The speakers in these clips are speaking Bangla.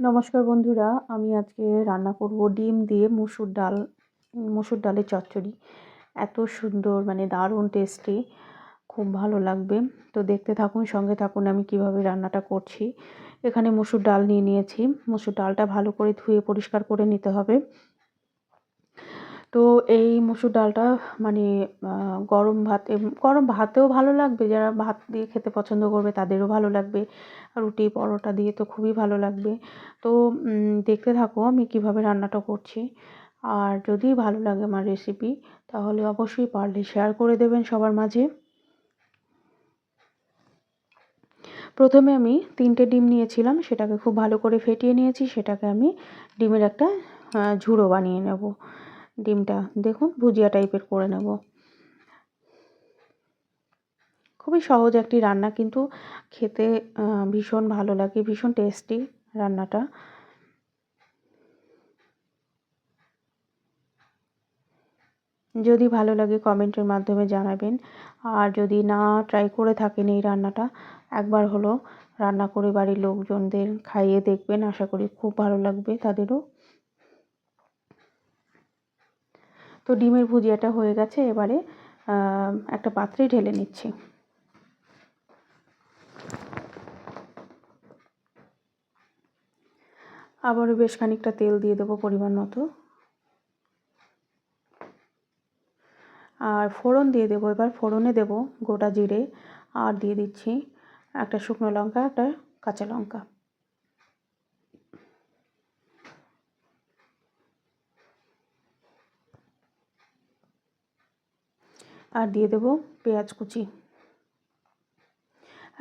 নমস্কার বন্ধুরা, আমি আজকে রান্না করব ডিম দিয়ে মসুর ডালের চচ্চড়ি। এত সুন্দর, মানে দারুণ টেস্টি, খুব ভালো লাগবে। তো দেখতে থাকুন, সঙ্গে থাকুন আমি কিভাবে রান্নাটা করছি। এখানে মসুর ডাল নিয়ে নিয়েছি। মসুর ডালটা ভালো করে ধুয়ে পরিষ্কার করে নিতে হবে। তো এই মসুর ডালটা মানে গরম ভাতেও ভালো লাগবে, যারা ভাত দিয়ে খেতে পছন্দ করবে তাদেরও ভালো লাগবে, রুটি পরোটা দিয়ে তো খুবই ভালো লাগবে। তো দেখতে থাকো আমি কিভাবে রান্নাটা করছি। আর যদি ভালো লাগে আমার রেসিপি, তাহলে অবশ্যই পারলে শেয়ার করে দেবেন সবার মাঝে। প্রথমে আমি 3টে ডিম নিয়েছিলাম, সেটাকে খুব ভালো করে ফেটিয়ে নিয়েছি। সেটাকে আমি ডিমের একটা ঝুড়ো বানিয়ে নেব। ডিমটা দেখুন ভুজিয়া টাইপের করে নেব। খুবই সহজ একটি রান্না, কিন্তু খেতে ভীষণ ভালো লাগে, ভীষণ টেস্টি রান্নাটা। যদি ভালো লাগে কমেন্টের মাধ্যমে জানাবেন। আর যদি না ট্রাই করে থাকেন এই রান্নাটা, একবার হলো রান্না করে বাড়ির লোকজনদের খাইয়ে দেখবেন, আশা করি খুব ভালো লাগবে তাদেরও। তো ডিমের ভুজিয়াটা হয়ে গেছে, এবারে একটা পাত্রে ঢেলে নিচ্ছি। আবারও বেশ খানিকটা তেল দিয়ে দেবো পরিমাণ মতো। আর ফোড়ন দিয়ে দেবো। এবার ফোড়নে দেব গোটা জিরে, আর দিয়ে দিচ্ছি একটা শুকনো লঙ্কা, একটা কাঁচা লঙ্কা। আর দিয়ে দেব পেঁয়াজ কুচি।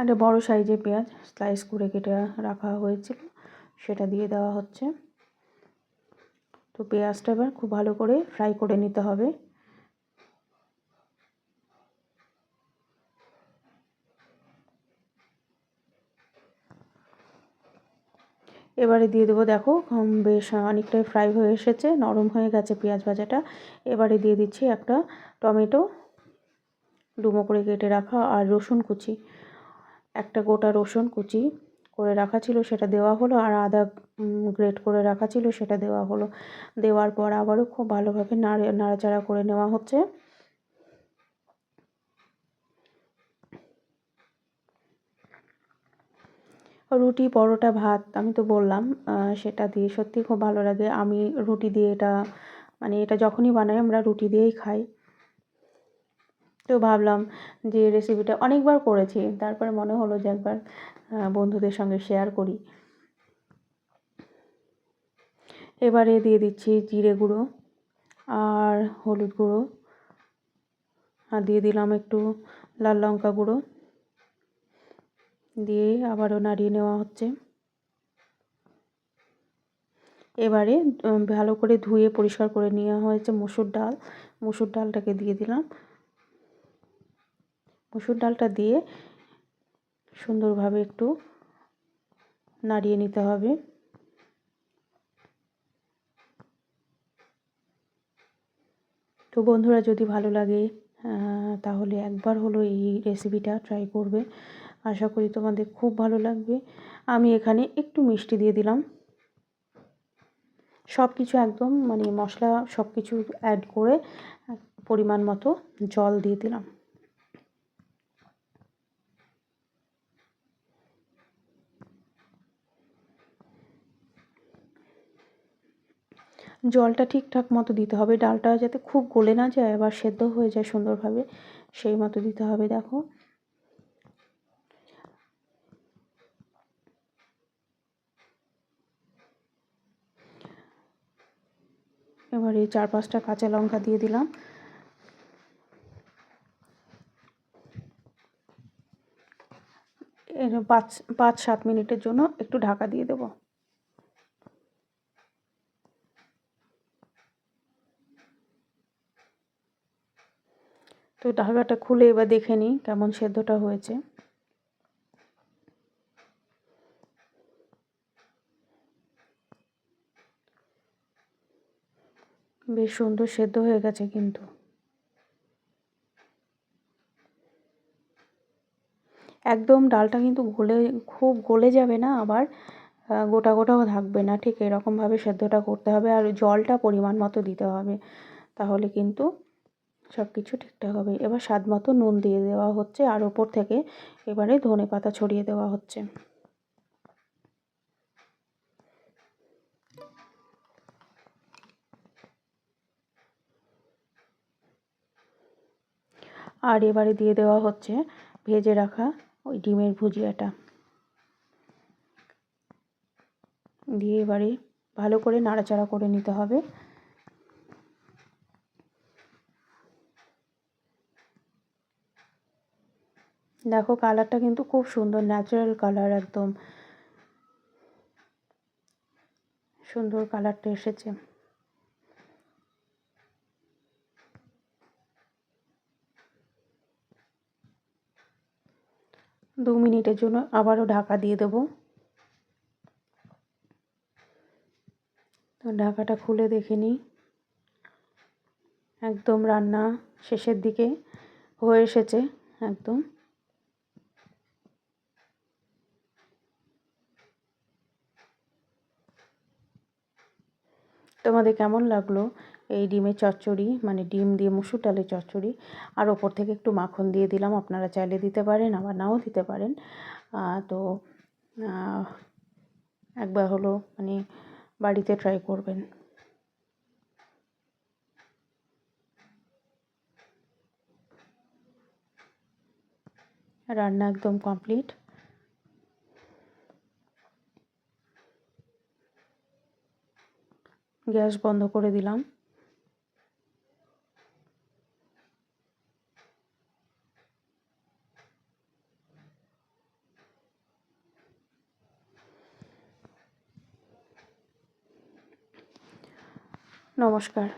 একটা বড় সাইজের পেঁয়াজ স্লাইস করে কেটে রাখা হয়েছিল, সেটা দিয়ে দেওয়া হচ্ছে। তো পেঁয়াজটা এবার খুব ভালো করে ফ্রাই করে নিতে হবে। এবারে দিয়ে দেবো, দেখো বেশ অনেকটাই ফ্রাই হয়ে এসেছে, নরম হয়ে গেছে পেঁয়াজ ভাজাটা। এবারে দিয়ে দিচ্ছি একটা টমেটো ডুমো করে কেটে রাখা, আর রসুন কুচি, একটা গোটা রসুন কুচি করে রাখা ছিল সেটা দেওয়া হলো, আর আদা গ্রেট করে রাখা ছিল সেটা দেওয়া হলো। দেওয়ার পর আবারও খুব ভালোভাবে নাড়াচাড়া করে নেওয়া হচ্ছে। রুটি পরোটা ভাত আমি তো বললাম, সেটা দিয়ে সত্যি খুব ভালো লাগে। আমি রুটি দিয়ে এটা, মানে এটা যখনই বানাই আমরা রুটি দিয়েই খাই। তো ভাবলাম যে রেসিপিটা অনেকবার করেছি, তারপরে মনে হলো যে একবার বন্ধুদের সঙ্গে শেয়ার করি। এবারে দিয়ে দিচ্ছি জিরে গুঁড়ো আর হলুদ গুঁড়ো, আর দিয়ে দিলাম একটু লাল লঙ্কা গুঁড়ো, দিয়ে আবারও নাড়িয়ে নেওয়া হচ্ছে। এবারে ভালো করে ধুয়ে পরিষ্কার করে নেওয়া হয়েছে মসুর ডালটাকে দিয়ে দিলাম। মসুর ডালটা দিয়ে সুন্দরভাবে একটু নাড়িয়ে নিতে হবে। তো বন্ধুরা, যদি ভালো লাগে তাহলে একবার হলো এই রেসিপিটা ট্রাই করবে, আশা করি তোমাদের খুব ভালো লাগবে। আমি এখানে একটু মিষ্টি দিয়ে দিলাম। সব কিছু একদম মানে মশলা সব কিছু অ্যাড করে পরিমাণ মতো জল দিয়ে দিলাম। জলটা ঠিকঠাক মতো দিতে হবে, ডালটা যাতে খুব গলে না যায়, আবার সেদ্ধ হয়ে যায় সুন্দরভাবে, সেই মতো দিতে হবে। দেখো এবারে 4-5টা কাঁচা লঙ্কা দিয়ে দিলাম। এর 5-7 মিনিটের জন্য একটু ঢাকা দিয়ে দেবো। তো ঢাকাটা খুলে এবার দেখে নিই কেমন সেদ্ধটা হয়েছে। বেশ সুন্দর সেদ্ধ হয়ে গেছে, কিন্তু একদম ডালটা কিন্তু খুব গলে যাবে না, আবার গোটা গোটাও থাকবে না, ঠিক এরকমভাবে সেদ্ধটা করতে হবে। আর জলটা পরিমাণ মতো দিতে হবে, তাহলে কিন্তু সব কিছু ঠিকঠাক হবে। এবার স্বাদ মতো নুন দিয়ে দেওয়া হচ্ছে, আর ওপর থেকে এবারে ধনেপাতা ছড়িয়ে দেওয়া হচ্ছে। আর এবারে দিয়ে দেওয়া হচ্ছে ভেজে রাখা ওই ডিমের ভুজিয়াটা, দিয়ে এবারে ভালো করে নাড়াচাড়া করে নিতে হবে। দেখো কালারটা কিন্তু খুব সুন্দর, ন্যাচারাল কালার, একদম সুন্দর কালারটা এসেছে। দু মিনিটের জন্য আবারও ঢাকা দিয়ে দেবো। তো ঢাকাটা খুলে দেখে নিই, একদম রান্না শেষের দিকে হয়ে এসেছে একদম। তোমাদের কেমন লাগলো এই ডিমের চচ্চড়ি, মানে ডিম দিয়ে মুসুর ডালের চচ্চড়ি? আর ওপর থেকে একটু মাখন দিয়ে দিলাম, আপনারা চাইলে দিতে পারেন, আবার নাও দিতে পারেন। তো একবার হলো মানে বাড়িতে ট্রাই করবেন। রান্না একদম কমপ্লিট। গ্যাস বন্ধ করে দিলাম। নমস্কার।